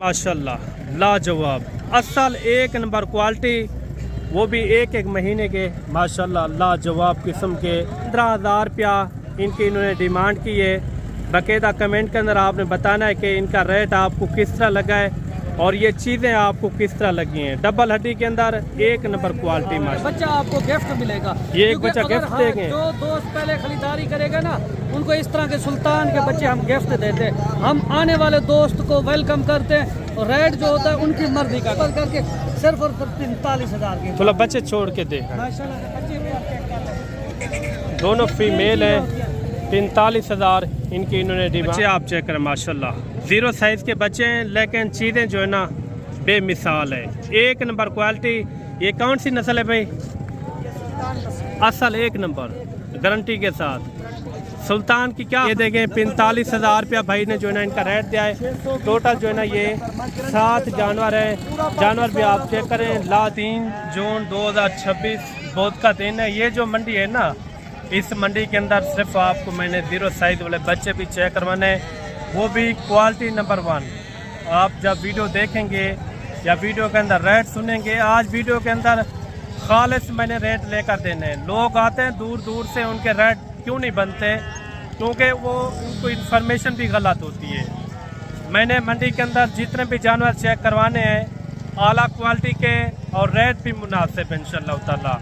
माशाल्लाह लाजवाब असल एक नंबर क्वालिटी, वो भी एक एक महीने के माशाल्लाह लाजवाब किस्म के। 15,000 रुपया इनकी इन्होंने डिमांड की है। बाकायदा कमेंट के अंदर आपने बताना है कि इनका रेट आपको किस तरह लगा है और ये चीज़ें आपको किस तरह लगी हैं। डबल हड्डी के अंदर एक नंबर क्वालिटी माशाल्लाह। बच्चा आपको गिफ्ट मिलेगा, ये एक बच्चा गिफ्ट देंगे। जो दोस्त पहले खरीदारी करेगा ना, उनको इस तरह के सुल्तान के बच्चे हम गिफ्ट देते हैं। हम आने वाले दोस्त को वेलकम करते हैं और रेट जो होता है उनकी मर्जी का करके सिर्फ और सिर्फ 45,000 के। थोड़ा बच्चे छोड़ के देख, दोनों फीमेल हैं। 45,000 इनकी इन्होंने बच्चे आप चेक करें माशाल्लाह। 0 साइज़ के बच्चे हैं, लेकिन चीज़ें जो है ना बेमिसाल है, एक नंबर क्वालिटी। ये कौन सी नस्ल है भाई? असल एक नंबर गारंटी के साथ सुल्तान की। क्या ये देखें 45,000 रुपया भाई ने जो है ना इनका रेट दिया है। टोटल जो है ना ये 7 जानवर हैं। जानवर भी आप चेक करें। 3 जून 2026 बौद्ध का दिन है। ये जो मंडी है ना, इस मंडी के अंदर सिर्फ आपको मैंने 0 साइज वाले बच्चे भी चेक करवाने हैं, वो भी क्वालिटी नंबर 1। आप जब वीडियो देखेंगे या वीडियो के अंदर रेट सुनेंगे, आज वीडियो के अंदर खालिस मैंने रेट लेकर देने हैं। लोग आते हैं दूर दूर से, उनके रेट क्यों नहीं बनते? क्योंकि वो उनको इन्फॉर्मेशन भी गलत होती है। मैंने मंडी के अंदर जितने भी जानवर चेक करवाने हैं आला क्वालिटी के और रेट भी मुनासिब इंशाल्लाह ताला।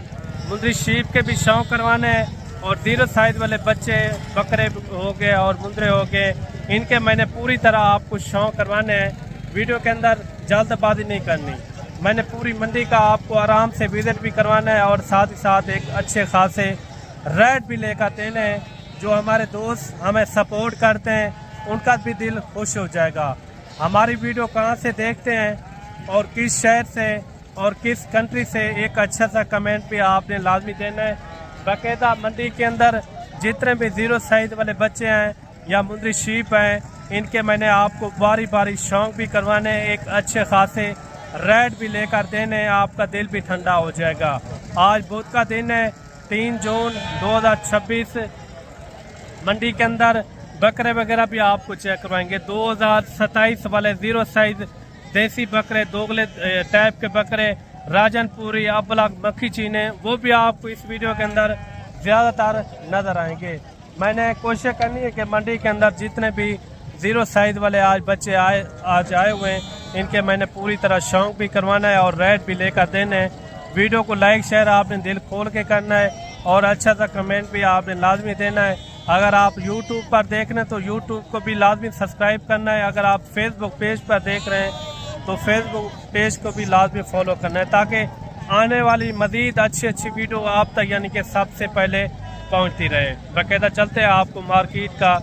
मुंदरी शीप के भी शौक करवाने हैं और 0 साइज वाले बच्चे बकरे हो गए और मुंदरे हो गए, इनके मैंने पूरी तरह आपको शौक करवाने हैं। वीडियो के अंदर जल्दबाजी नहीं करनी। मैंने पूरी मंडी का आपको आराम से विजिट भी करवाना है और साथ ही साथ एक अच्छे खासे रेट भी लेकर देने हैं। जो हमारे दोस्त हमें सपोर्ट करते हैं उनका भी दिल खुश हो जाएगा। हमारी वीडियो कहाँ से देखते हैं और किस शहर से और किस कंट्री से, एक अच्छा सा कमेंट भी आपने लाजमी देना है। बाकायदा मंडी के अंदर जितने भी 0 साइज वाले बच्चे हैं या मुंदरी शीप हैं, इनके मैंने आपको बारी बारी शौक भी करवाने हैं, एक अच्छे खासे रेट भी लेकर देने, आपका दिल भी ठंडा हो जाएगा। आज बुध का दिन है 3 जून 2026। मंडी के अंदर बकरे वगैरह भी आपको चेक करवाएंगे। 2027 वाले 0 साइज देसी बकरे, दोगले टाइप के बकरे, राजनपुरी, अबलग, मक्खी चीने, वो भी आपको इस वीडियो के अंदर ज़्यादातर नज़र आएंगे। मैंने कोशिश करनी है कि मंडी के अंदर जितने भी 0 साइज वाले आज बच्चे आज आए हुए हैं, इनके मैंने पूरी तरह शौक भी करवाना है और रेट भी लेकर देने हैं। वीडियो को लाइक शेयर आपने दिल खोल के करना है और अच्छा सा कमेंट भी आपने लाजमी देना है। अगर आप YouTube पर देख रहे हैं तो YouTube को भी लाजमी सब्सक्राइब करना है। अगर आप Facebook पेज पर देख रहे हैं तो Facebook पेज को भी लाजमी फॉलो करना है, ताकि आने वाली मज़ीद अच्छी वीडियो आप तक यानी कि सबसे पहले पहुंचती रहे। बाकायदा चलते हैं आपको मार्केट का,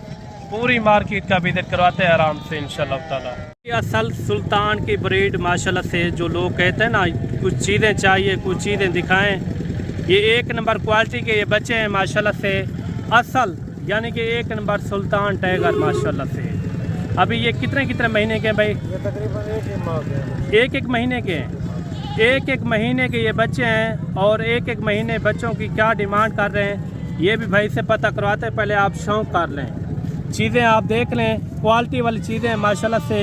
पूरी मार्केट का विजिट करवाते हैं आराम से इंशाल्लाह ताला। असल सुल्तान की ब्रीड माशाल्लाह से जो लोग कहते हैं ना कुछ चीज़ें चाहिए, कुछ चीज़ें दिखाएं, ये एक नंबर क्वालिटी के ये बच्चे हैं माशाल्लाह से। असल यानी कि एक नंबर सुल्तान टाइगर माशाल्लाह से। अभी ये कितने महीने के हैं भाई? ये तकरीबन 1 माह के, एक महीने के हैं। एक महीने के ये बच्चे हैं और एक महीने बच्चों की क्या डिमांड कर रहे हैं ये भी भाई से पता करवाते हैं। पहले आप शौक कर लें, चीज़ें आप देख लें, क्वालिटी वाली चीज़ें माशाल्लाह से।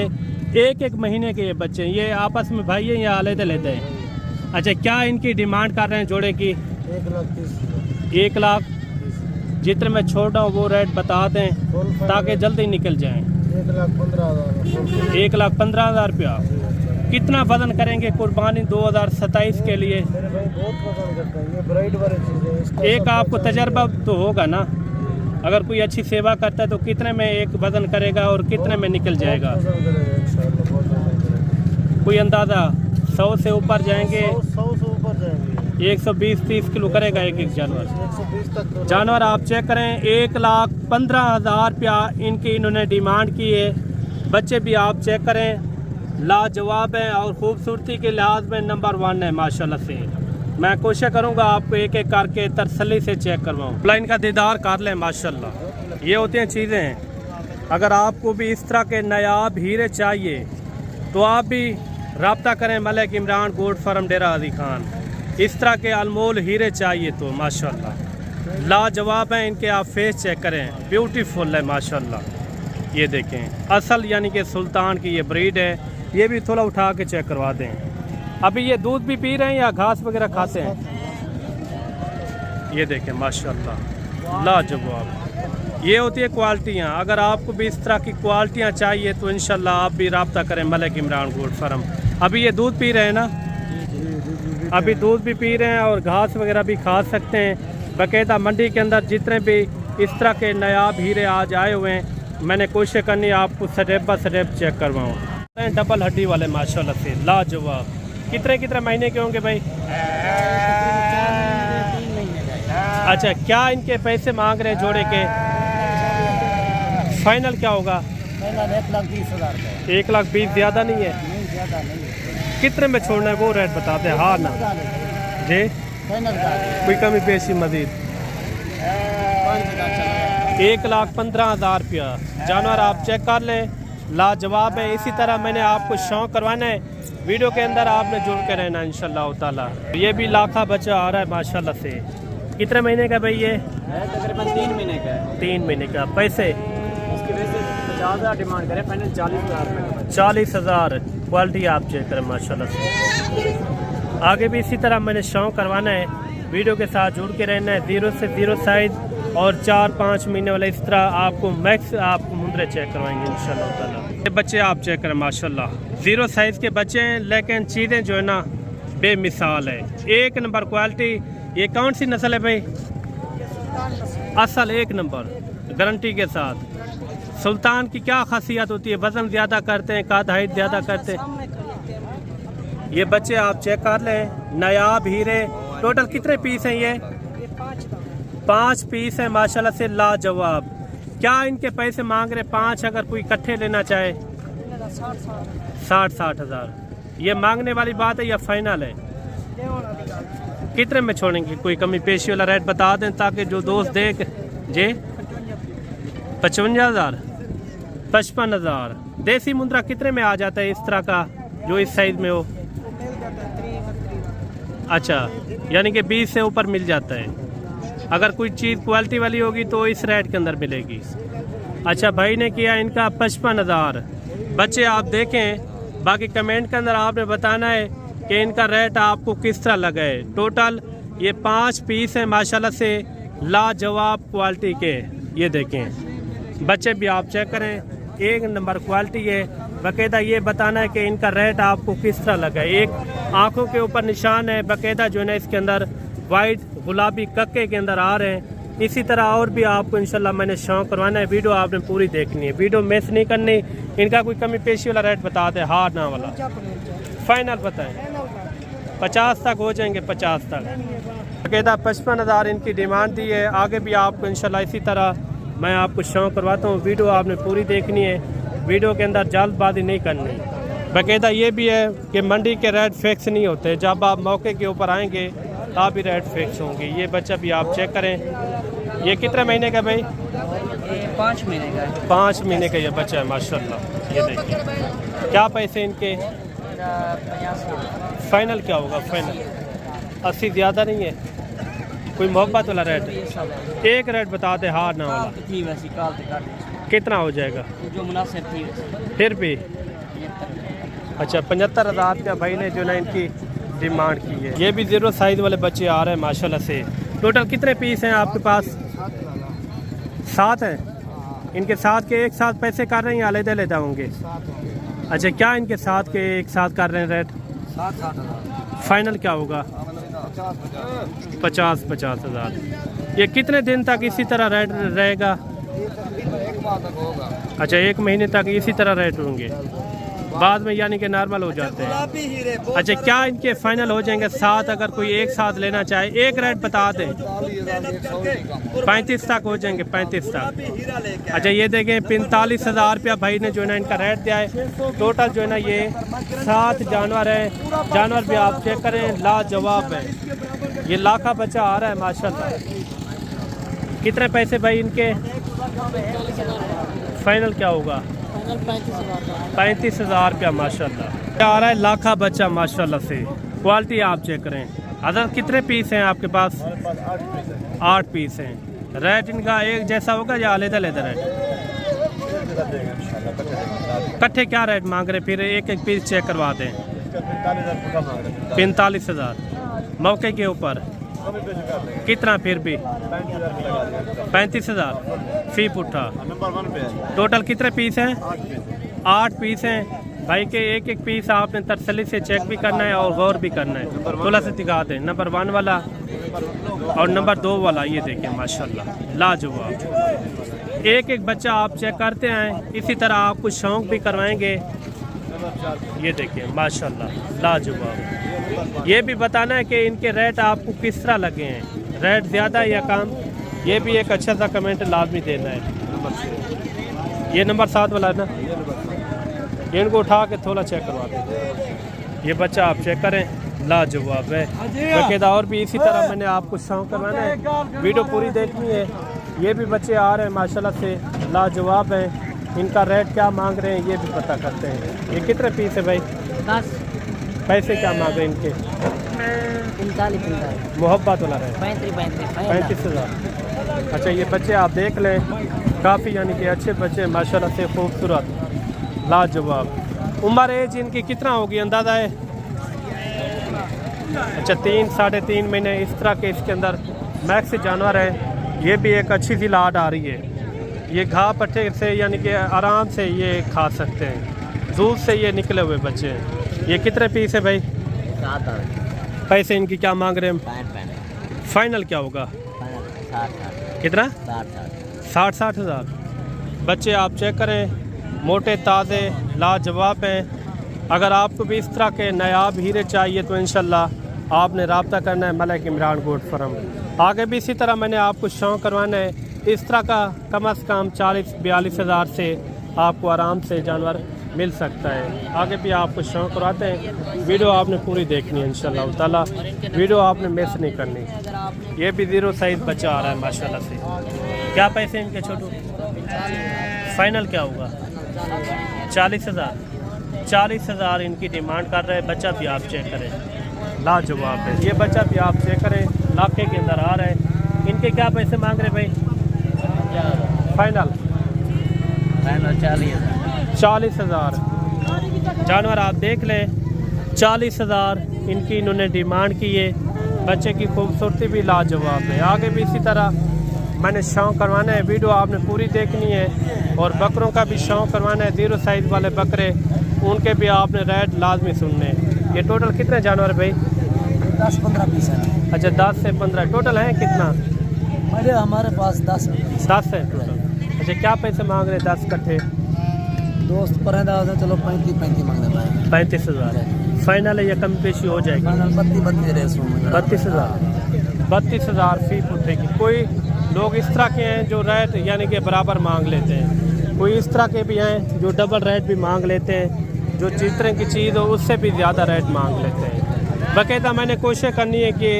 एक महीने के ये बच्चे हैं, ये आपस में भाई हैं या अलग लेते हैं? अच्छा, क्या इनकी डिमांड कर रहे हैं जोड़े की? 1,30,000। 1 लाख जितने में छोटा हूँ वो रेट बता दें ताकि जल्दी निकल जाएं। 1,15,000। 1,15,000 रुपया। कितना वजन करेंगे कुर्बानी 2027 के लिए? मेरे भाई बहुत पसंद करता है, ये ब्राइड वाली चीज़ है। एक आपको तजर्बा तो होगा ना, अगर कोई अच्छी सेवा करता है तो कितने में एक वजन करेगा और कितने में निकल जाएगा? कोई अंदाज़ा 100 से ऊपर जाएंगे? 100 से ऊपर जाएंगे। 120-30 किलो करेगा एक जानवर। 120 तक तो जानवर आप चेक करें। 1,15,000 रुपया इनकी इन्होंने डिमांड की है। बच्चे भी आप चेक करें, लाजवाब हैं और खूबसूरती के लिहाज में नंबर 1 है माशाल्लाह से। मैं कोशिश करूंगा आपको एक करके तसल्ली से चेक करवाऊँ। लाइन का दीदार कर लें माशाल्लाह। ये होती हैं चीज़ें। अगर आपको भी इस तरह के नायाब हीरे चाहिए तो आप भी रब्ता करें मलिक इमरान गोल्ड फार्म डेरा गाजी खान। इस तरह के अनमोल हीरे चाहिए तो माशाल्लाह लाजवाब हैं। इनके आप फेस चेक करें, ब्यूटीफुल है माशाल्लाह। ये देखें, असल यानी कि सुल्तान की ये ब्रीड है। ये भी थोड़ा उठा के चेक करवा दें। अभी ये दूध भी पी रहे हैं या घास वगैरह खाते हैं? ये देखें माशाल्लाह लाजवाब। ये होती है क्वालिटियाँ। अगर आपको भी इस तरह की क्वालिटियाँ चाहिए तो इंशाल्लाह आप भी रब्ता करें मलिक इमरान गोट फार्म। अभी ये दूध पी रहे हैं ना? अभी दूध भी पी रहे हैं और घास वगैरह भी खा सकते हैं। बाकायदा मंडी के अंदर जितने भी इस तरह के नायाब हीरे आज आए हुए हैं, मैंने कोशिश करनी है आपको स्टेप बाय स्टेप चेक करवाऊँ। डबल हड्डी वाले माशाल्लाह से लाजवाब। कितने कितने महीने के होंगे भाई? अच्छा, क्या इनके पैसे मांग रहे हैं जोड़े के? फाइनल क्या होगा? 1,20,000 1,20,000 ज़्यादा नहीं है? नहीं, ज़्यादा नहीं। कितने में छोड़ना है वो रेट बता दें। हाँ ना जी, कोई कमी पेशी मजीद? 1,15,000 रुपया। जानवर आप चेक कर लें, लाजवाब है। इसी तरह मैंने आपको शौक करवाना है, वीडियो के अंदर आपने जुड़ के रहना इंशाल्लाह ताला। ये भी लाखा बच्चा आ रहा है माशाल्लाह से। कितने महीने का भाई ये? तकरीबन 3 महीने का है। 3 महीने का। पैसे इसकी वजह से 50,000 डिमांड करें, फाइनल 40,000। 40,000। क्वालिटी आप चेक करें माशाल्लाह से। आगे भी इसी तरह मैंने शौक करवाना है, वीडियो के साथ जुड़ के रहना है। 0 से 0 साइज और 4-5 महीने वाले इस तरह आपको मैक्स आपको मुंदरे चेक करवाएंगे इंशाल्लाह ताला। ये बच्चे आप चेक करें माशाल्लाह, 0 साइज़ के बच्चे हैं, लेकिन चीज़ें जो है ना बेमिसाल है। 1 नंबर क्वालिटी। ये कौन सी नस्ल है भाई? असल 1 नंबर गारंटी के साथ। सुल्तान की क्या खासियत होती है? वज़न ज़्यादा करते हैं, कद हाइट ज़्यादा करते हैं। ये बच्चे आप चेक कर लें, नायाब हीरे। टोटल कितने पीस हैं ये? 5 पीस हैं माशाल्लाह से लाजवाब। क्या इनके पैसे मांग रहे? 5 अगर कोई इकट्ठे लेना चाहे? 60 हज़ार। ये मांगने वाली बात है या फाइनल है? कितने में छोड़ेंगे? कोई कमी पेशी वाला रेट बता दें ताकि जो दोस्त देख जे। 55,000, 55,000। देसी मुंद्रा कितने में आ जाता है इस तरह का जो इस साइज में हो? अच्छा, यानी कि 20 से ऊपर मिल जाता है। अगर कोई चीज़ क्वालिटी वाली होगी तो इस रेट के अंदर मिलेगी। अच्छा, भाई ने किया इनका 55,000। बच्चे आप देखें, बाकी कमेंट के अंदर आपने बताना है कि इनका रेट आपको किस तरह लगा है। टोटल ये 5 पीस हैं माशाल्लाह से लाजवाब क्वालिटी के। ये देखें, बच्चे भी आप चेक करें, 1 नंबर क्वालिटी है। बाकायदा ये बताना है कि इनका रेट आपको किस तरह लगा है। एक आँखों के ऊपर निशान है, बाकायदा जो है ना इसके अंदर वाइट गुलाबी कक्के के अंदर आ रहे हैं। इसी तरह और भी आपको इंशाल्लाह मैंने शौक करवाना है। वीडियो आपने पूरी देखनी है, वीडियो मिस नहीं करनी। इनका कोई कमी पेशी वाला रेट बता दे, हाँ ना वाला फाइनल बताएं। 50 तक हो जाएंगे, 50 तक। बाकायदा 55,000 इनकी डिमांड दी है। आगे भी आपको इंशाल्लाह इसी तरह मैं आपको शौक करवाता हूँ। वीडियो आपने पूरी देखनी है, वीडियो के अंदर जल्दबाजी नहीं करनी। बाकायदा ये भी है कि मंडी के रेट फिक्स नहीं होते, जब आप मौके के ऊपर आएंगे तब भी रेट फिक्स होंगे। ये बच्चा भी आप चेक करें। ये कितने महीने का भाई? 5 महीने का है। 5 महीने का ये बच्चा है माशाल्लाह। ये देखिए, क्या पैसे इनके? 85। फाइनल क्या होगा? फाइनल 80 ज़्यादा नहीं है? कोई मोहब्बत वाला रेट? एक रेट बता दे, हाँ ना वाला। थी वैसी काल कितना हो जाएगा? जो मुनासिब थी फिर भी अच्छा 75,000 रुपया भाई ने जो ना इनकी डिमांड की है। ये भी 0 साइज वाले बच्चे आ रहे हैं माशाल्लाह से। टोटल कितने पीस हैं आपके पास? 7 हैं। इनके साथ के एक साथ पैसे कर रहे हैं या अलग-अलग होंगे? अच्छा, क्या इनके साथ के एक साथ कर रहे हैं रेट? 60,000। फाइनल क्या होगा? 50,000। ये कितने दिन तक इसी तरह रेट रहेगा? 1 माह तक होगा। अच्छा, 1 महीने तक इसी तरह रेट होंगे, बाद में यानी कि नॉर्मल हो जाते हैं। अच्छा, क्या इनके फाइनल हो जाएंगे 7 अगर कोई एक साथ लेना चाहे? एक रेट बता दें। 35 तक हो जाएंगे, 35 तक। अच्छा, ये देखें 45,000 रुपया भाई ने जो है ना इनका रेट दिया है। टोटल जो है ना ये 7 जानवर हैं। जानवर भी आप चेक करें, लाजवाब है। ये लाखा बच्चा आ रहा है माशाल्लाह। कितने पैसे भाई इनके? फाइनल क्या होगा? 35,000 रुपया माशाल्लाह। आ रहा है लाखा बच्चा माशाल्लाह से। क्वालिटी आप चेक करें। अदर कितने पीस हैं आपके पास? 8 पीस हैं। रेट इनका एक जैसा होगा या अलग-अलग रेट? कट्ठे क्या रेट मांग रहे, फिर एक एक पीस चेक करवा दें। 45,000 मौके के ऊपर कितना, फिर भी 35,000 फी पुट्ठा। टोटल कितने पीस हैं? 8 पीस हैं भाई के। एक एक पीस आपने तसल्ली से चेक भी करना है और गौर भी करना है। थोड़ा सा दिखा दें नंबर 1 वाला और नंबर 2 वाला। ये देखिए माशाल्लाह लाजवाब। एक एक बच्चा आप चेक करते हैं, इसी तरह आपको शौक भी करवाएंगे। ये देखिए माशाल्लाह लाजवाब। ये भी बताना है कि इनके रेट आपको किस तरह लगे हैं, रेट ज़्यादा या कम, ये भी एक अच्छा सा कमेंट लाजमी देना है। ये नंबर 7 वाला है ना, ये इनको उठा के थोड़ा चेक करवा दें। ये बच्चा आप चेक करें लाजवाब है। बकायदा और भी इसी तरह मैंने आपको शौक करवाना है, वीडियो पूरी देखनी है। ये भी बच्चे आ रहे हैं माशाल्लाह से लाजवाब हैं। इनका रेट क्या मांग रहे हैं ये भी पता करते हैं। ये कितने पीस है भाई? 10। पैसे क्या मांग रहे हैं इनके? 45 मोहब्बत वाला रहे 35,000। अच्छा ये बच्चे आप देख लें, काफ़ी यानी कि अच्छे बच्चे माशाल्लाह से खूबसूरत लाजवाब। उम्र एज इनकी कितना होगी अंदाज़ा है? अच्छा 3 साढ़े 3 महीने इस तरह के इसके अंदर मैक्स जानवर है। ये भी एक अच्छी सी लाट आ रही है। ये घाह पट्टे से यानी कि आराम से ये खा सकते हैं। दूध से ये निकले हुए बच्चे हैं। ये कितने पीस है भाई? 7। पैसे इनकी क्या मांग रहे हैं? फाइनल क्या होगा? कितना? 60 हज़ार। बच्चे आप चेक करें, मोटे ताज़े लाजवाब हैं। अगर आपको भी इस तरह के नायाब हीरे चाहिए तो इंशाल्लाह आपने रब्ता करना है मलिक इमरान गोट फार्म। आगे भी इसी तरह मैंने आपको शौक करवाना है इस तरह का। कम से कम 40-42 हज़ार से आपको आराम से जानवर मिल सकता है। आगे भी आपको शौक करवाते हैं। वीडियो आपने पूरी देखनी है इंशाल्लाह ताला, वीडियो आपने मिस नहीं करनी। ये भी 0 साइज़ बच्चा आ रहा है माशाल्लाह से। क्या पैसे इनके छोटू? फाइनल क्या होगा? 40,000। 40,000 इनकी डिमांड कर रहे हैं। बच्चा भी आप चेक करें लाजवाब है। ये बच्चा भी आप चेक करें लाखे के अंदर आ रहा है। इनके क्या पैसे मांग रहे भाई? फाइनल 40,000। जानवर आप देख लें 40,000 इनकी इन्होंने डिमांड की है। बच्चे की खूबसूरती भी लाजवाब है। आगे भी इसी तरह मैंने शौक करवाना है, वीडियो आपने पूरी देखनी है। और बकरों का भी शौक करवाना है, 0 साइज़ वाले बकरे, उनके भी आपने रेट लाजमी सुनने हैं। ये टोटल कितने जानवर भाई? 10-15 पीस है। अच्छा 10 से 15 टोटल है। कितना? हमारे पास 10 है टोटल। अच्छा क्या पैसे मांग रहे 10 कट्ठे? दोस्त पर चलो 35 मांगने पाए। 35,000 फाइनल है या कम पेशी हो जाएगी? 32,000 फी पुट्ठे की। कोई लोग इस तरह के हैं जो रेट यानी कि बराबर मांग लेते हैं, कोई इस तरह के भी हैं जो डबल रेट भी मांग लेते हैं, जो जितने की चीज़ हो उससे भी ज़्यादा रेट मांग लेते हैं। बाकायदा मैंने कोशिश करनी है कि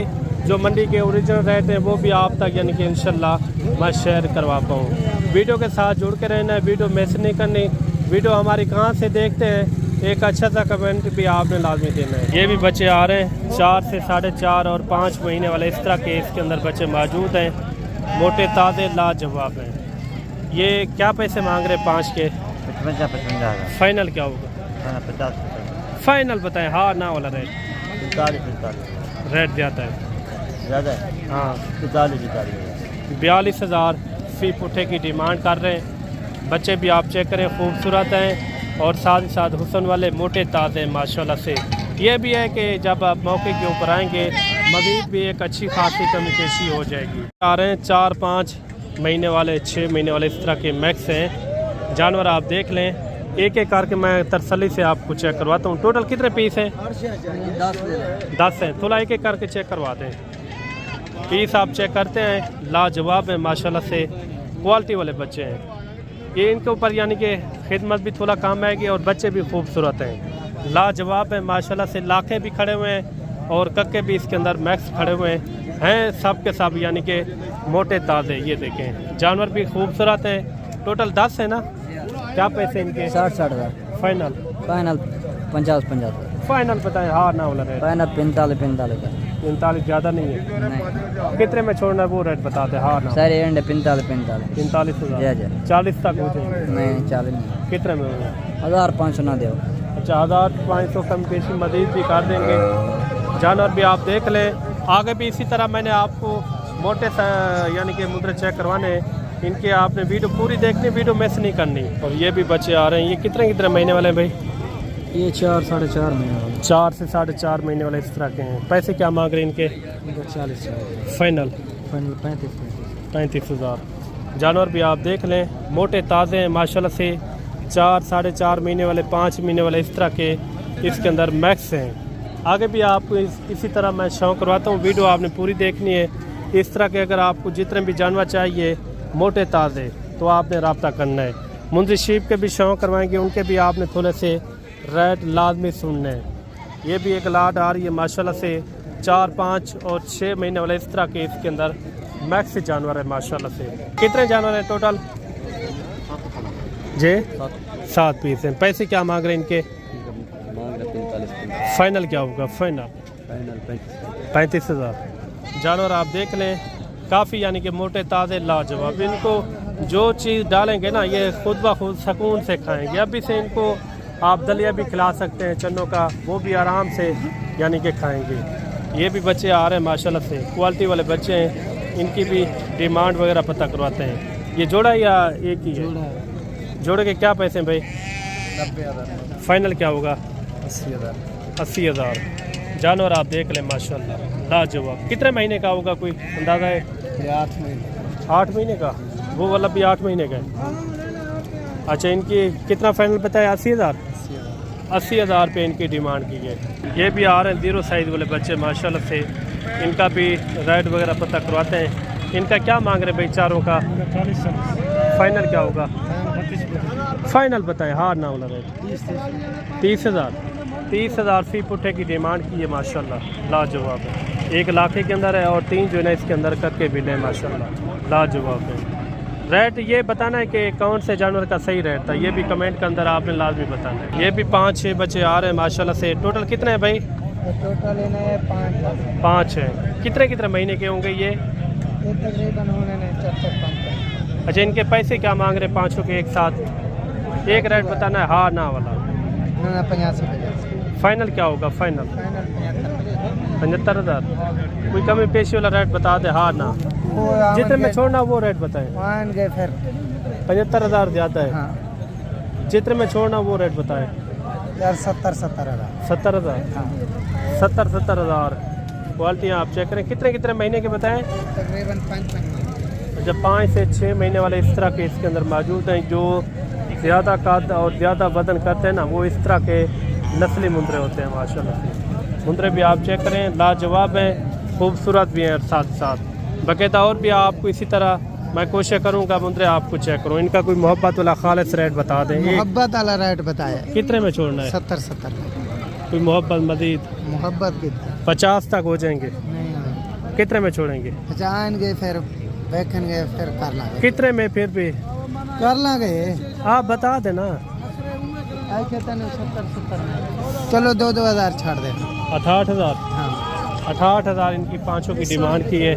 जो मंडी के ओरिजिनल रेट हैं वो भी आप तक यानी कि इंशाल्लाह मैं शेयर करवा पाऊँ। वीडियो के साथ जुड़ के रहना है, वीडियो मिस नहीं करनी। वीडियो हमारी कहाँ से देखते हैं एक अच्छा सा कमेंट भी आपने लाजमी देना है। ये भी बच्चे आ रहे हैं 4 से 4.5 और 5 महीने वाले इस तरह के इसके अंदर बच्चे मौजूद हैं। मोटे ताज़े लाजवाब हैं। ये क्या पैसे मांग रहे हैं 5 के? 55,000। फाइनल क्या होगा? 50। फाइनल बताएं, हाँ ना वाला रेट? 45 रेट ज़्यादा है। ज़्यादा है। हाँ 45 42,000 फी पुट्ठे की डिमांड कर रहे हैं। बच्चे भी आप चेक करें खूबसूरत हैं और साथ ही साथ हुस्न वाले मोटे ताज़े माशाल्लाह से। ये भी है कि जब आप मौके के ऊपर आएंगे मज़ीद भी एक अच्छी खासी कमी पेशी हो जाएगी। आ रहे हैं 4-5 महीने वाले 6 महीने वाले इस तरह के मैक्स हैं जानवर। आप देख लें एक एक करके मैं तसल्ली से आपको चेक करवाता हूँ। टोटल कितने पीस हैं? 10 हैं। थोड़ा एक एक करके चेक करवा दें। पीस आप चेक करते हैं लाजवाब है माशाल्लाह से, क्वालिटी वाले बच्चे हैं। ये इनके ऊपर यानी कि खिदमत भी थोड़ा काम आएगी और बच्चे भी खूबसूरत हैं लाजवाब है माशाल्लाह से। लाखे भी खड़े हुए हैं और कक्के भी इसके अंदर मैक्स खड़े हुए हैं सब के सब यानी कि मोटे ताज़े। ये देखें जानवर भी खूबसूरत हैं। टोटल 10 है ना? क्या पैसे इनके? 60,000। फाइनल 50 फाइनल बताएं, हाँ ना वाला रेट। फाइनल 45 का। 45 ज़्यादा नहीं है। नहीं कितने में छोड़ना है वो रेट बताते, हाँ ना। सर एंड 45 45,000 40 तक हो जाएंगे। नहीं 40 नहीं, कितने में होगा? 1500 ना दो। अच्छा 1500 कम पेशी मजीद भी कर देंगे। जानवर भी आप देख लें। आगे भी इसी तरह मैंने आपको मोटे यानी कि मुद्रे चेक करवाने, इनके आपने वीडियो पूरी देखनी, वीडियो मिस नहीं करनी। और ये भी बच्चे आ रहे हैं, ये कितने महीने वाले हैं भाई? ये 4 साढ़े 4 महीने वाले। 4 से 4.5 महीने वाले इस तरह के हैं। पैसे क्या मांग रहे हैं इनके? 40 फाइनल 35,000। जानवर भी आप देख लें, मोटे ताज़े हैं माशाल्लाह से। 4 साढ़े 4 महीने वाले, 5 महीने वाले इस तरह के इसके अंदर मैक्स हैं। आगे भी आपको इसी तरह मैं शौक करवाता हूँ, वीडियो आपने पूरी देखनी है। इस तरह के अगर आपको जितने भी जानवर चाहिए मोटे ताज़े तो आपने रब्ता करना है। मुंशी शीप के भी शौक करवाएंगे, उनके भी आपने थोड़े से रेट लाजमी सुनने हैं। ये भी एक लाट आ रही है माशाल्लाह से। 4, 5 और 6 महीने वाले इस तरह के इसके अंदर मैक्स जानवर है माशाल्लाह से। कितने जानवर हैं टोटल? जी 7 पीस हैं। पैसे क्या मांग रहे हैं इनके? फाइनल क्या होगा? फाइनल 35,000। जानवर आप देख लें, काफ़ी यानी कि मोटे ताज़े लाजवाब। इनको जो चीज़ डालेंगे ना ये खुद ब खुद सुकून से खाएंगे। अभी से इनको आप दलिया भी खिला सकते हैं चन्नों का, वो भी आराम से यानी कि खाएंगे। ये भी बच्चे आ रहे हैं माशाल्लाह से, क्वालिटी वाले बच्चे हैं। इनकी भी डिमांड वगैरह पता करवाते हैं। ये जोड़ा या एक ही है? जोड़े के क्या पैसे हैं भाई? 90,000। फाइनल क्या होगा? 80,000। 80,000। जानवर आप देख लें माशाल्लाह लाजवाब। कितने महीने का होगा, कोई अंदाज़ा है? ये 8 महीने। 8 महीने का? वो वाला भी 8 महीने का है। अच्छा इनकी कितना फाइनल बताया? 80,000। 80,000 पे इनकी डिमांड की है। ये भी आ रहे हैं 0 साइज़ वाले बच्चे माशाल्लाह से। इनका भी रेट वगैरह पता करवाते हैं। इनका क्या मांग रहे हैं भाई चारों का? 40। फाइनल क्या होगा? फाइनल बताए, हाँ ना वाला रेट 30,000। 30,000 फी पुट्ठे की डिमांड की है माशाल्लाह लाजवाब है। 1 लाख के अंदर है और 3 जो है ना इसके अंदर करके भी लें माशाल्लाह लाजवाब है। रेट ये बताना है कि कौन से जानवर का सही रेट था, ये भी कमेंट के अंदर आपने लाजमी बताना है। ये भी 5-6 बच्चे आ रहे हैं माशाल्लाह से। टोटल कितने हैं भाई? टोटल इन्हें 5 है। कितने महीने के होंगे ये? तकरीबन उन्होंने 4-5। अच्छा इनके पैसे क्या मांग रहे हैं पाँचों के एक साथ? एक रेट बताना है, हाँ ना वाला। 85। फाइनल क्या होगा? फाइनल 75,000। कोई कमी पेशी वाला रेट बता दे, हाँ ना। जितने में छोड़ना वो रेट बताएं। मान गए फिर 75,000 ज़्यादा है। हाँ जितने में छोड़ना वो रेट बताएं। यार 70,000। 70,000। हाँ 70,000। क्वालिटी आप चेक करें। कितने महीने के बताएं? तकरीबन 5 महीने। जब 5 से 6 महीने वाले इस तरह के इसके अंदर मौजूद हैं। जो ज़्यादा कद और ज़्यादा वजन करते हैं ना वो इस तरह के नस्ली मुंदरे होते हैं माशाल्लाह से। मुंदरे भी आप चेक करें लाजवाब हैं, खूबसूरत भी हैं साथ साथ। बाकायदा और भी आपको इसी तरह मैं कोशिश करूँगा मुंदरे आपको चेक करूँ। इनका कोई मोहब्बत वाला खालिस रेट बता दें। मोहब्बत वाला रेट बताया कितने में छोड़ना है? 70। कोई मोहब्बत मजीद? मोहब्बत कितना? 50 तक हो जाएंगे। नहीं कितने में छोड़ेंगे? जाएंगे फिर देखेंगे फिर कर लागे। कितने में फिर भी कर लागे आप बता देना। 70। चलो 2,000 छाड़ दे। 68,000। हाँ 68,000 इनकी पाँचों की डिमांड की है।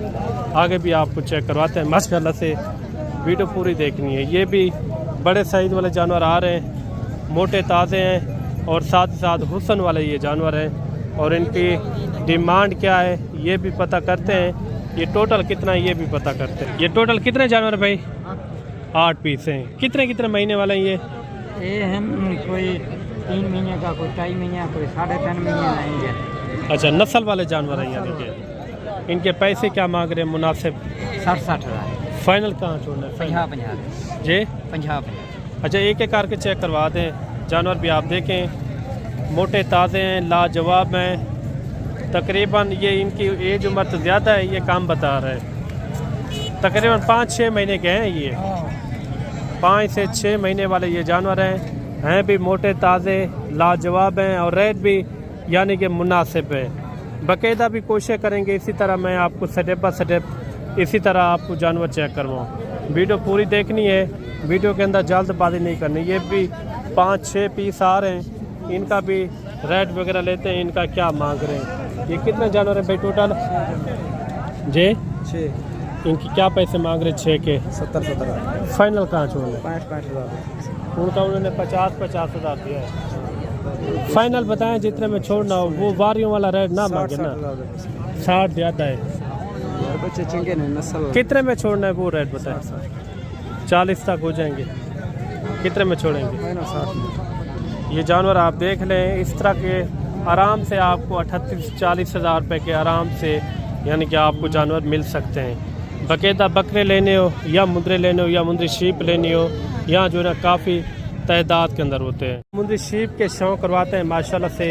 आगे भी आपको चेक करवाते हैं माशाल्लाह से। वीडियो पूरी देखनी है। ये भी बड़े साइज़ वाले जानवर आ रहे हैं, मोटे ताज़े हैं और साथ ही साथ हुस्न वाले ये जानवर हैं। और इनकी डिमांड क्या है ये भी पता करते हैं। ये टोटल कितना है ये भी पता करते हैं। ये टोटल कितने जानवर भाई? 8 पीस हैं। कितने महीने वाले हैं ये हम कोई 3 महीने का, कोई 2.5 महीने, कोई 3.5 महीने रहेंगे। अच्छा नस्ल वाले जानवर हैं यानी कि। इनके पैसे क्या मांग रहे हैं मुनासिब? 60,000। फाइनल कहाँ छोड़ना है? 50 जी 50। अच्छा एक करके चेक करवा दें। जानवर भी आप देखें, मोटे ताज़े हैं, लाजवाब हैं। तकरीबन ये इनकी एज उम्र तो ज़्यादा है, ये काम बता रहे हैं। तकरीबन 5-6 महीने के हैं ये। 5 से 6 महीने वाले ये जानवर हैं भी मोटे ताज़े लाजवाब हैं और रेट भी यानी कि मुनासिब है। बाकायदा भी कोशिश करेंगे इसी तरह मैं आपको स्टेप बाय स्टेप इसी तरह आपको जानवर चेक करवाऊँ। वीडियो पूरी देखनी है, वीडियो के अंदर जल्दबाजी नहीं करनी। ये भी 5-6 पीस आ रहे हैं, इनका भी रेट वगैरह लेते हैं, इनका क्या मांग रहे हैं। ये कितने जानवर हैं भाई टोटल? जी 6 इनकी क्या पैसे मांग रहे? 6 के 70 फाइनल कहाँ छोड़े? 65 उनका उन्होंने 50 हज़ार दिया है। फाइनल बताएं जितने में छोड़ना हो, वो वारियों वाला रेट ना मांगे ना। 60 ज़्यादा है। बच्चे चंगे ने नस्ल कितने में छोड़ना है वो रेट बताएं। 40 तक हो जाएंगे। कितने में छोड़ेंगे? 60 ये जानवर आप देख लें, इस तरह के आराम से आपको 38-40 हज़ार रुपये के आराम से यानी कि आपको जानवर मिल सकते हैं। बाकायदा बकरे लेने हो या मुंदरे लेने हो या मुंदरी शीप लेनी हो, यहाँ जो है ना काफ़ी तादाद के अंदर होते हैं। मुंदरी शीप के शौक करवाते हैं माशाल्लाह से।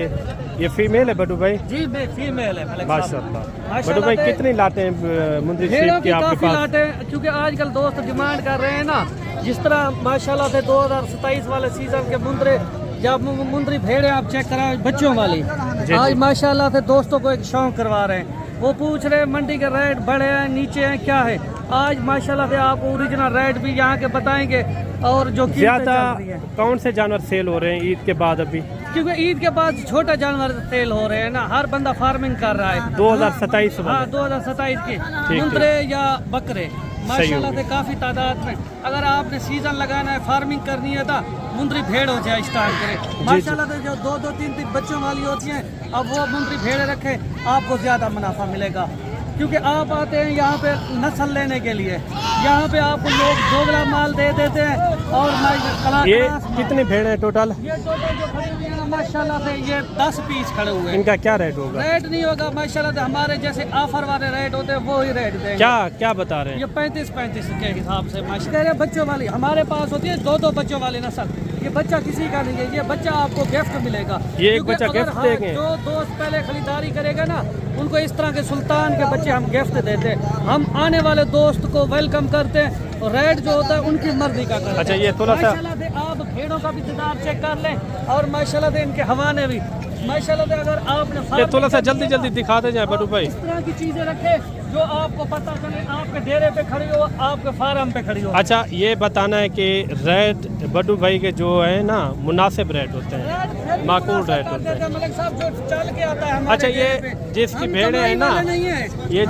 ये फीमेल है बड्डू भाई? जी फीमेल है मलिक साहब। माशाल्लाह। बड्डू भाई कितनी लाते हैं मुंदरी शीप की आपके पास? लाते हैं, क्योंकि आजकल दोस्त डिमांड कर रहे हैं ना, जिस तरह माशाल्लाह से 2027 वाले सीजन के मुंदरे या मुंदरी भेड़ें आप चेक कराएं बच्चों वाली, आज माशाल्लाह से दोस्तों को एक शौक करवा रहे हैं। वो पूछ रहे हैं मंडी के रेट बढ़े हैं नीचे हैं क्या है। आज माशाल्लाह से आप ओरिजिनल रेट भी यहाँ के बताएंगे। और जो ज्यादा कौन से जानवर सेल हो रहे हैं ईद के बाद अभी? क्योंकि ईद के बाद छोटा जानवर सेल हो रहे हैं ना, हर बंदा फार्मिंग कर रहा है। 2027 हाँ 2027 के मुंदरे या बकरे माशाल्लाह से काफी तादाद में। अगर आपने सीजन लगाना है, फार्मिंग करनी है तो मुंदरी भेड़ हो जाए स्टार्ट करें माशाल्लाह से। जो 2-3 बच्चों वाली होती हैं, अब वो मुंदरी भेड़े रखे, आपको ज्यादा मुनाफा मिलेगा। क्योंकि आप आते हैं यहाँ पे नस्ल लेने के लिए, यहाँ पे आपको लोग दोगला माल दे देते हैं। और ये कितनी भेड़ है टोटल? ये टोटल जो खड़ी हुई है ना माशाल्लाह से ये 10 पीस खड़े हुए हैं। इनका क्या रेट होगा? रेट नहीं होगा माशाल्लाह से, हमारे जैसे ऑफर वाले रेट होते हैं वो ही रेट देंगे। क्या बता रहे हैं? ये 35 के हिसाब से माशाल्लाह। बच्चों वाली हमारे पास होती है 2 बच्चों वाली नस्ल। ये बच्चा किसी का नहीं है, ये बच्चा आपको गिफ्ट मिलेगा। ये एक बच्चा गिफ्ट देंगे। जो दोस्त पहले खरीदारी करेगा ना, उनको इस तरह के सुल्तान के बच्चे हम गिफ्ट देते हैं। हम आने वाले दोस्त को वेलकम करते हैं। और रेट जो होता है उनकी मर्जी का करते हैं। अच्छा ये थोड़ा सा माशाल्लाह से आप भेड़ों का भी इंतजार चेक कर लें, और माशाल्लाह से इनके हवाने भी माशाल्लाह से। अगर आपने थोड़ा सा जल्दी दिखाते जाए बड्डू भाई। इस तरह की चीजें रखे जो आपको पता चले आपके डेरे पे खड़ी हो, आपके फार्म पे खड़ी हो। अच्छा ये बताना है कि रेट बड्डू भाई के जो है ना मुनासिब रेट होते हैं, माकूल रेट होते हैं। मलिक साहब जो चल के आता है। अच्छा ये जिसकी भेड़ें हैं ना, ये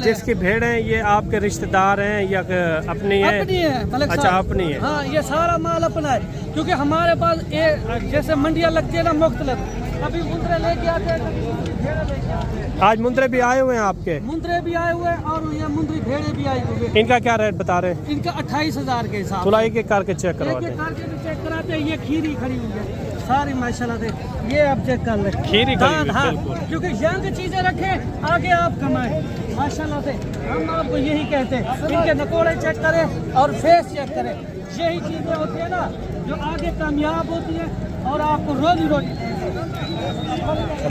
जिसकी भेड़ें हैं ये आपके रिश्तेदार हैं या अपनी है? अपनी है मलिक अच्छा साहब। अपनी है। हाँ ये सारा माल अपना है, क्योंकि हमारे पास ये जैसे मंडियाँ लगती है ना मुख्तलिफ, कभी मुंदरे लेके आते हैं, कभी मुंदरी भेड़े लेके आते हैं। आज मुंदरे भी आए हुए हैं आपके? मुंदरे भी आए हुए हैं और ये मुंदरी भेड़े भी आई हुई है। इनका क्या रेट बता रहे हैं? इनका 28 हज़ार के हिसाब। थोड़ा एक करके चेक करवाते हैं। करके भी चेक कराते हैं। ये खीरी खड़ी हुई है सारी माशाल्लाह से, ये आप चेक कर ले। खीरी खड़ी हुई, हाँ, बिल्कुल। क्योंकि यहाँ की चीजें रखें आगे आप कमाएं माशाल्लाह से। हम आपको यही कहते हैं, इनके नकोड़े चेक करें और फेस चेक करें। यही चीजें होती है ना जो आगे कामयाब होती है और आपको रोजी रोटी।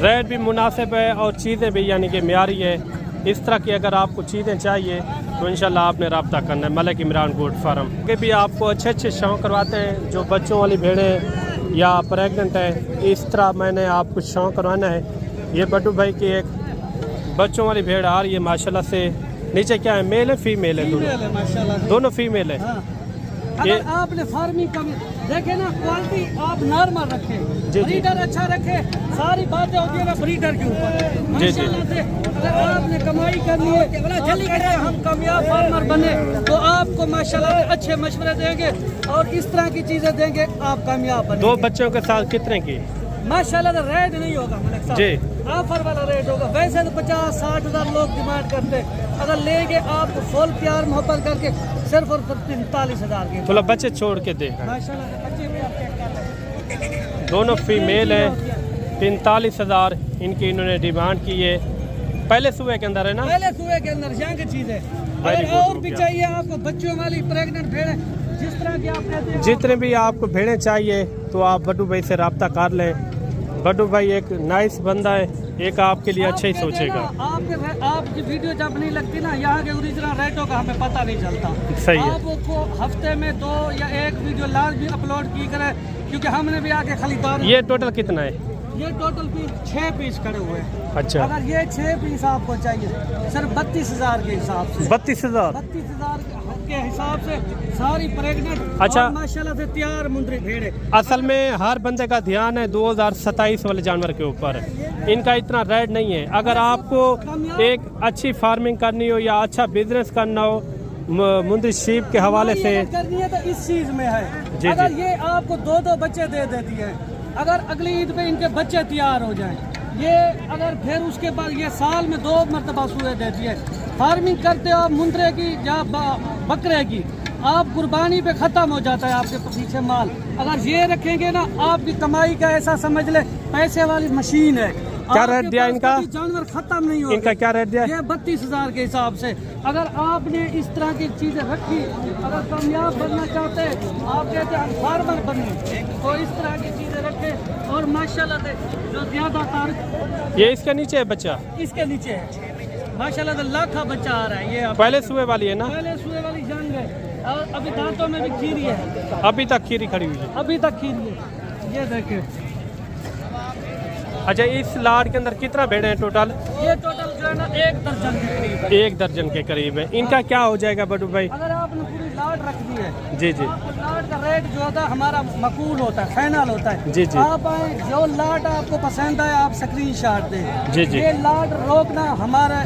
रेट भी मुनासिब है और चीज़ें भी यानी कि म्यारी है। इस तरह की अगर आपको चीज़ें चाहिए तो इंशाल्लाह आपने रब्ता करना है मलिक इमरान गोट फार्म के। भी आपको अच्छे शौक करवाते हैं, जो बच्चों वाली भेड़ें या प्रेग्नेंट है, इस तरह मैंने आपको शौक करवाना है। ये बड्डू भाई की एक बच्चों वाली भेड़ आ रही है माशाल्लाह से। नीचे क्या है, मेल है फीमेल है? दोनों फीमेल है। अगर आपने फार्मिंग का देखे ना, क्वालिटी आप नॉर्मल रखें, ब्रीडर अच्छा रखे, सारी बातें होती है ना ब्रीडर के ऊपर माशाल्लाह से। अगर आपने कमाई करनी है, जल्दी करें, हम कामयाब फार्मर बने तो आपको माशाल्लाह से अच्छे मशवरे देंगे और इस तरह की चीजें देंगे, आप कामयाब बनेंगे। 2 बच्चों के साथ कितने की? माशाल्लाह से रेट नहीं होगा मलिक साहब जी, ऑफर वाला रेट होगा। वैसे तो 50-60 हज़ार लोग डिमांड करते हैं, अगर लेंगे आपको फुल प्यार मोहब्बत करके सिर्फ और सिर्फ 43 हज़ार के। थोड़ा बच्चे छोड़ के दे। माशाल्लाह से बच्चे भी आप चेक कर लें। दोनों फीमेल है। 43 हज़ार इनकी इन्होंने डिमांड की है। पहले सुबह के अंदर है ना? पहले सुबह के अंदर यहाँ की चीज़ है। अगर और भी चाहिए आपको बच्चों वाली प्रेग्नेंट भेड़ें, जिस तरह की आप कहते हैं, जितने भी आपको भेड़ें चाहिए तो आप बड्डू भाई से रब्ता कर लें। बड्डू भाई एक नाइस बंदा है, एक आपके लिए अच्छा ही सोचेगा। आपकी वीडियो जब नहीं लगती ना, यहाँ के ओरिजिनल रेटों का हमें पता नहीं चलता। सही है। आपको हफ्ते में 2 या 1 वीडियो लास्ट भी अपलोड की करें, क्योंकि हमने भी आके खरीदार। ये टोटल कितना है? ये टोटल पीस 6 पीस खड़े हुए हैं। अच्छा, अगर ये 6 पीस आपको चाहिए सिर्फ 32 हज़ार के हिसाब से। 32 हज़ार? 32 हज़ार के हिसाब से सारी प्रेग्नेंट अच्छा। और माशाल्लाह से तैयार मुंदरी भेड़ है। असल में हर बंदे का ध्यान है 2027 वाले जानवर के ऊपर, इनका इतना रेट नहीं है। अगर आपको एक अच्छी फार्मिंग करनी हो या अच्छा बिजनेस करना हो मुंदरी शीप के हवाले से अगर करनी है तो इस चीज में है। जी, अगर जी। ये आपको 2-2 बच्चे दे देती है, अगर अगली ईद पे इनके बच्चे तैयार हो जाएं, ये अगर फिर उसके बाद ये साल में 2 मरतबा सूए देती है। फार्मिंग करते हो आप मुंदरे की या बकरे की, आप कुर्बानी पे ख़त्म हो जाता है आपके पीछे माल। अगर ये रखेंगे ना, आपकी कमाई का ऐसा समझ ले पैसे वाली मशीन है। क्या रेट दिया इनका? जानवर खत्म नहीं होगा। इनका क्या रेट दिया? ये 32,000 के हिसाब से। अगर आपने इस तरह की चीजें रखी, अगर कामयाब बनना चाहते हैं, आप कहते हैं हम फार्मर बने, तो इस तरह की चीजें रखें। और माशाल्लाह से जो ज्यादातर ये इसके नीचे है बच्चा, इसके नीचे है, माशाल्लाह से लाखा बच्चा आ रहा है। ये पहले सुबह वाली है ना? पहले सुए वाली जंग है और अभी दांतों में भी खीरी है, अभी तक खीरी खड़ी हुई है। अभी तक खीरी है। ये देखे, अच्छा, इस लाड के अंदर कितना भेड़े हैं टोटल? ये टोटल जो है ना 1 दर्जन के करीब है। 1 दर्जन के करीब है। इनका क्या हो जाएगा बड़ू भाई? अगर आपने पूरी लाड रख दी है, जी जी आपको लाट का रेट जो होता है हमारा मकूल होता है, फाइनल होता है। जी, जी। आप आए, जो लाट आपको पसंद आए आप स्क्रीनशॉट दें। जी, जी। ये लाट रोकना हमारा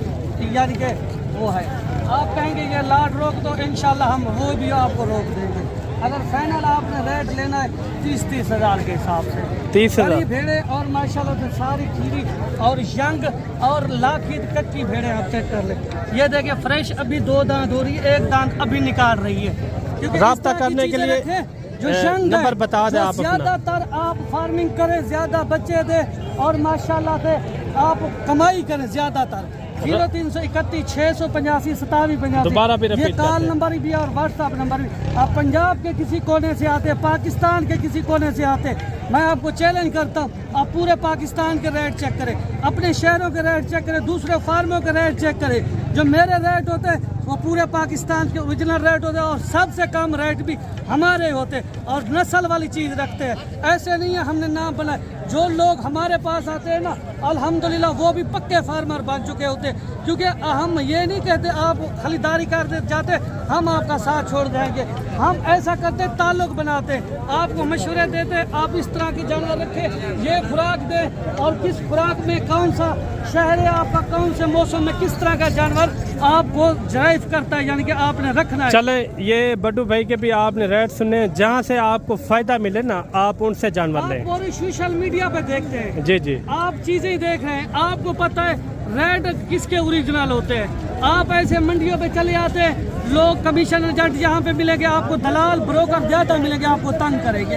यानी कि वो है, आप कहेंगे ये लाट रोक दो, इंशाल्लाह हम वो भी आपको रोक देंगे। अगर फाइनल आपने रेट लेना है 30-30 हज़ार के हिसाब से। 30,000 सारी भेड़े और माशाल्लाह से सारी खीरी और यंग और लाखी कच्ची भेड़े आप चेक कर ले। ये देखिए फ्रेश, अभी 2 दांत हो रही है, 1 दांत अभी निकाल रही है। क्योंकि इस राब्ता तरह की करने के चीजें लिए रखें, जो यंग नंबर बता दें आप अपना। ज्यादातर आप फार्मिंग करें, ज्यादा बच्चे दें और माशाल्लाह से आप कमाई करें ज्यादातर। 0331 685 2785 दोबारा भी ये repeat कॉल करते हैं। नंबर भी है और व्हाट्सअप नंबर भी। आप पंजाब के किसी कोने से आते, पाकिस्तान के किसी कोने से आते, मैं आपको चैलेंज करता हूँ, आप पूरे पाकिस्तान के रेट चेक करें, अपने शहरों के रेट चेक करें, दूसरे फार्मों के रेट चेक करें। जो मेरे रेट होते हैं वो पूरे पाकिस्तान के ओरिजिनल रेट होते हैं और सबसे कम रेट भी हमारे होते हैं और नस्ल वाली चीज़ रखते हैं। ऐसे नहीं है हमने नाम बनाए, जो लोग हमारे पास आते हैं ना अल्हम्दुलिल्लाह वो भी पक्के फार्मर बन चुके होते हैं। क्योंकि हम ये नहीं कहते आप खरीदारी कर दे जाते हम आपका साथ छोड़ देंगे, हम ऐसा करते ताल्लुक बनाते, आपको मशवरे देते, आप इस तरह की जानवर रखें, ये खुराक दें और किस खुराक में कौन सा शहर है आपका, कौन से मौसम में किस तरह का जानवर आपको ड्राइव करता है, यानी कि आपने रखना है। चले, ये बड्डू भाई के भी आपने रेट सुने, जहाँ से आपको फायदा मिले ना आप उनसे जानवर लें। आप पूरी सोशल मीडिया पे देखते हैं, जी जी, आप चीजें देख रहे हैं, आपको पता है रेट किसके ओरिजिनल होते हैं। आप ऐसे मंडियों पे चले आते हैं, लोग कमीशन एजेंट यहाँ पे मिलेंगे, आपको दलाल ब्रोकर ज्यादा मिलेंगे, आपको तंग करेंगे।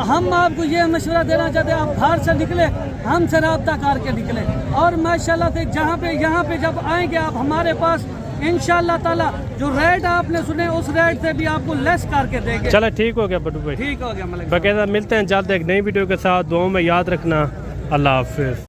हम आपको ये मशवरा देना चाहते हैं, आप बाहर से निकले, हमसे रब्ता करके निकले और माशाल्लाह से जहाँ पे यहाँ पे जब आएंगे आप हमारे पास, इंशाल्लाह ताला जो रेट आपने सुने उस रेट से भी आपको लेस करके देंगे। चलो ठीक हो गया बड्डू भाई, ठीक हो गया मलिक। बकायदा मिलते हैं जल्द एक नई वीडियो के साथ। दुआओं में याद रखना। अल्लाह हाफिज।